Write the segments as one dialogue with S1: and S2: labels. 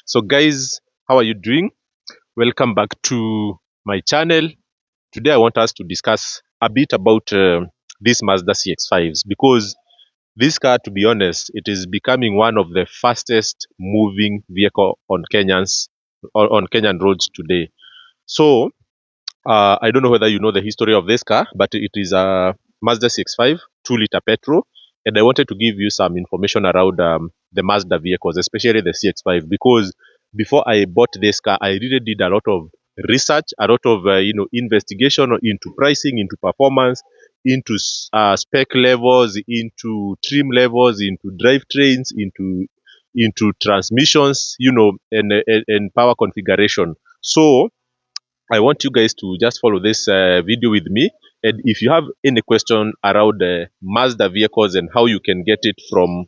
S1: So guys, how are you doing? Welcome back to my channel. Today I want us to discuss a bit about this Mazda CX-5s because this car, to be honest, it is becoming one of the fastest moving vehicle on Kenyan roads today. So I don't know whether you know the history of this car, but it is a Mazda CX-5 2-liter petrol, and I wanted to give you some information around the Mazda vehicles, especially the CX-5, because before I bought this car, I really did a lot of research, a lot of investigation into pricing, into performance, into spec levels, into trim levels, into drivetrains, into transmissions, and power configuration. So I want you guys to just follow this video with me. And if you have any question around Mazda vehicles and how you can get it from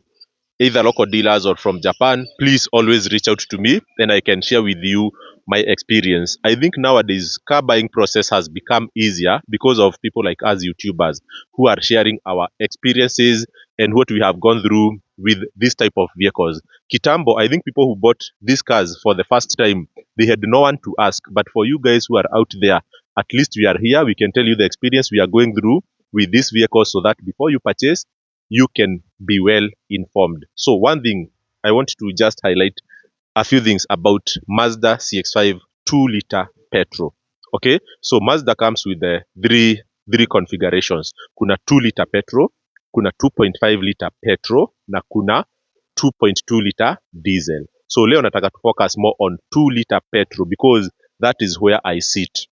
S1: either local dealers or from Japan, please always reach out to me and I can share with you my experience. I think nowadays car buying process has become easier because of people like us YouTubers who are sharing our experiences and what we have gone through with this type of vehicles. Kitambo, I think people who bought these cars for the first time, they had no one to ask. But for you guys who are out there, at least we are here. We can tell you the experience we are going through with this vehicle so that before you purchase, you can be well informed. So one thing I want to just highlight a few things about Mazda CX-5 2-liter petrol. Okay, so Mazda comes with the three configurations. Kuna 2-liter petrol, kuna 2.5-liter petrol, na kuna 2.2-liter diesel. So leo nataka to focus more on 2-liter petrol because that is where I sit.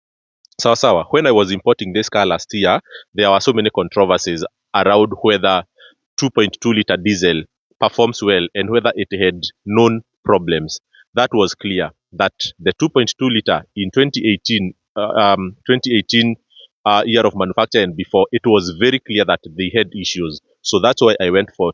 S1: Sawa, when I was importing this car last year, there were so many controversies around whether 2.2-liter diesel performs well and whether it had known problems. That was clear that the 2.2-liter in 2018 year of manufacture and before, it was very clear that they had issues. So that's why I went for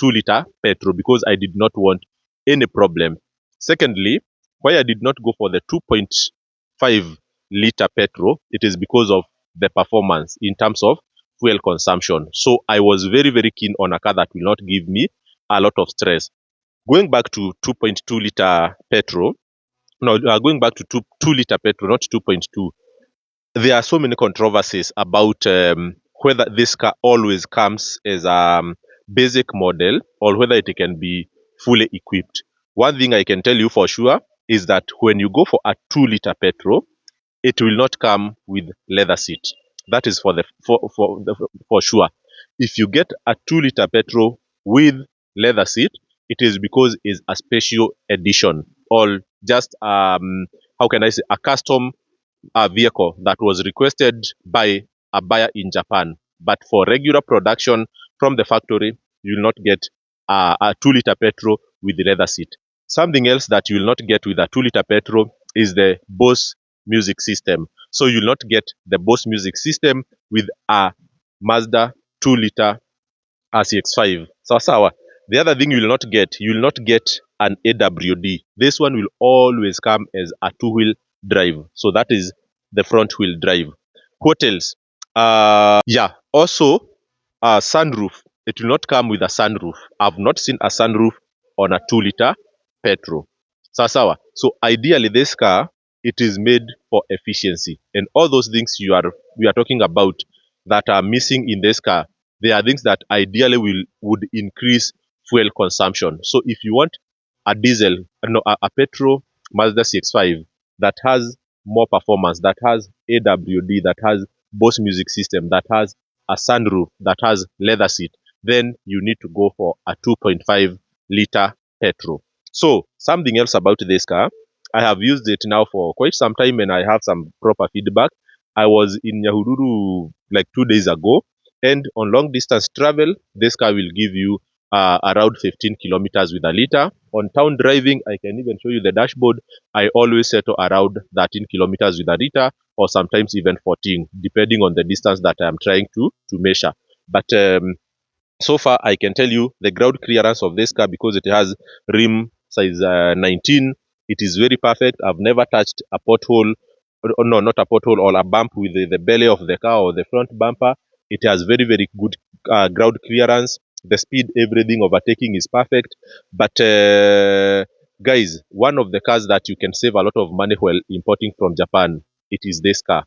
S1: 2-liter petrol because I did not want any problem. Secondly, why I did not go for the 2.5-liter petrol, it is because of the performance in terms of fuel consumption. So I was very, very keen on a car that will not give me a lot of stress. Going back to 2.2-liter petrol, no, going back to 2-liter petrol, not 2.2, there are so many controversies about whether this car always comes as a basic model or whether it can be fully equipped. One thing I can tell you for sure is that when you go for a 2-liter petrol, it will not come with leather seat. That is for sure. If you get a 2-liter petrol with leather seat, it is because it's a special edition or just how can I say, a custom vehicle that was requested by a buyer in Japan. But for regular production from the factory, you will not get a 2-liter petrol with the leather seat. Something else that you will not get with a 2-liter petrol is the Bose music system. So you will not get the Bose music system with a Mazda 2-liter CX-5. Sawa. The other thing you will not get an AWD. This one will always come as a two-wheel drive. So that is the front wheel drive. What else? Yeah. Also, a sunroof. It will not come with a sunroof. I've not seen a sunroof on a 2-liter petrol. Sawa. So ideally, this car, it is made for efficiency, and all those things we are talking about that are missing in this car, they are things that ideally would increase fuel consumption. So if you want a diesel, no, a petrol Mazda CX-5 that has more performance, that has AWD, that has Bose music system, that has a sunroof, that has leather seat, then you need to go for a 2.5-liter petrol. So something else about this car, I have used it now for quite some time and I have some proper feedback. I was in Nyahururu like 2 days ago, and on long distance travel, this car will give you around 15 kilometers with a liter. On town driving, I can even show you the dashboard. I always settle around 13 kilometers with a liter, or sometimes even 14, depending on the distance that I am trying to measure. But so far, I can tell you the ground clearance of this car, because it has rim size 19. It is very perfect. I've never touched a pothole, or no, not a pothole, or a bump with the belly of the car or the front bumper. It has very, very good ground clearance. The speed, everything, overtaking is perfect. But Guys, one of the cars that you can save a lot of money while importing from Japan, it is this car.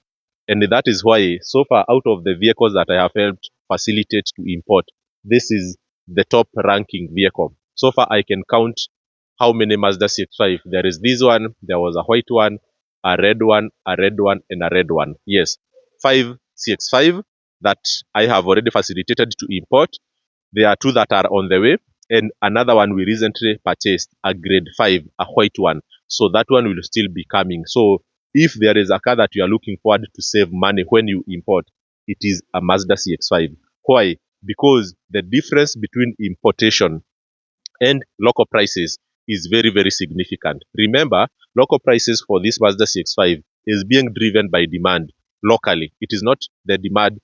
S1: And that is why, so far, out of the vehicles that I have helped facilitate to import, this is the top ranking vehicle. So far, I can count how many Mazda CX-5. There is this one, there was a white one, a red one, a red one, and a red one. Yes, 5 CX-5 that I have already facilitated to import. There are two that are on the way, and another one we recently purchased, a grade 5, a white one. So that one will still be coming. So if there is a car that you are looking forward to save money when you import, it is a Mazda CX-5. Why? Because the difference between importation and local prices is very, very significant. Remember, local prices for this Mazda CX-5 is being driven by demand locally. It is not the demand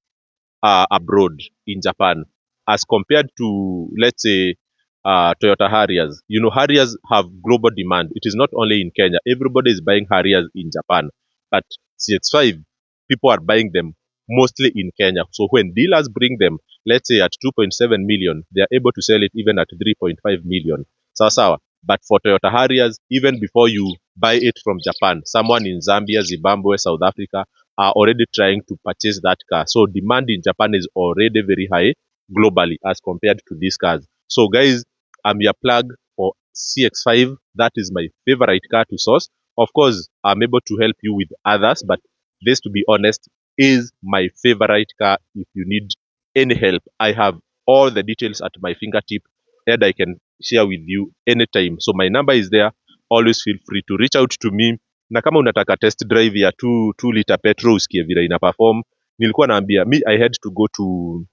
S1: abroad in Japan as compared to, let's say, Toyota Harriers. You know, Harriers have global demand. It is not only in Kenya. Everybody is buying Harriers in Japan. But CX-5, people are buying them mostly in Kenya. So when dealers bring them, let's say at 2.7 million, they are able to sell it even at 3.5 million. Sawa. But for Toyota Harriers, even before you buy it from Japan, someone in Zambia, Zimbabwe, South Africa are already trying to purchase that car. So demand in Japan is already very high globally as compared to these cars. So guys, I'm your plug for CX-5. That is my favorite car to source. Of course, I'm able to help you with others, but this, to be honest, is my favorite car. If you need any help, I have all the details at my fingertip and I can share with you anytime. So my number is there. Always feel free to reach out to me. Na kama unataka test drive ya 2 liter petrol usikie vile ina perform, nilikuwa naambia me I had to go to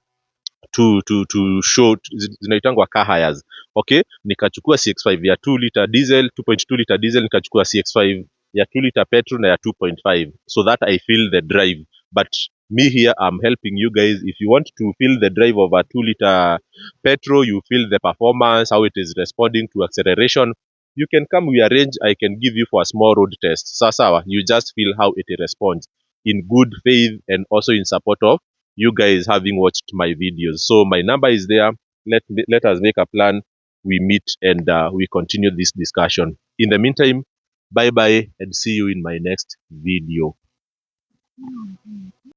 S1: show zinaitangwa car hires. Okay, nikachukua CX-5 ya 2 liter diesel, 2.2 liter diesel, nikachukua CX-5 ya 2 liter petrol na ya 2.5, so that I feel the drive. But me here, I'm helping you guys. If you want to feel the drive of a 2 liter petrol, you feel the performance, how it is responding to acceleration, you can come, we arrange, I can give you for a small road test. Sawa, you just feel how it responds in good faith and also in support of you guys having watched my videos. So my number is there. Let us make a plan. We meet and we continue this discussion. In the meantime, bye bye and see you in my next video.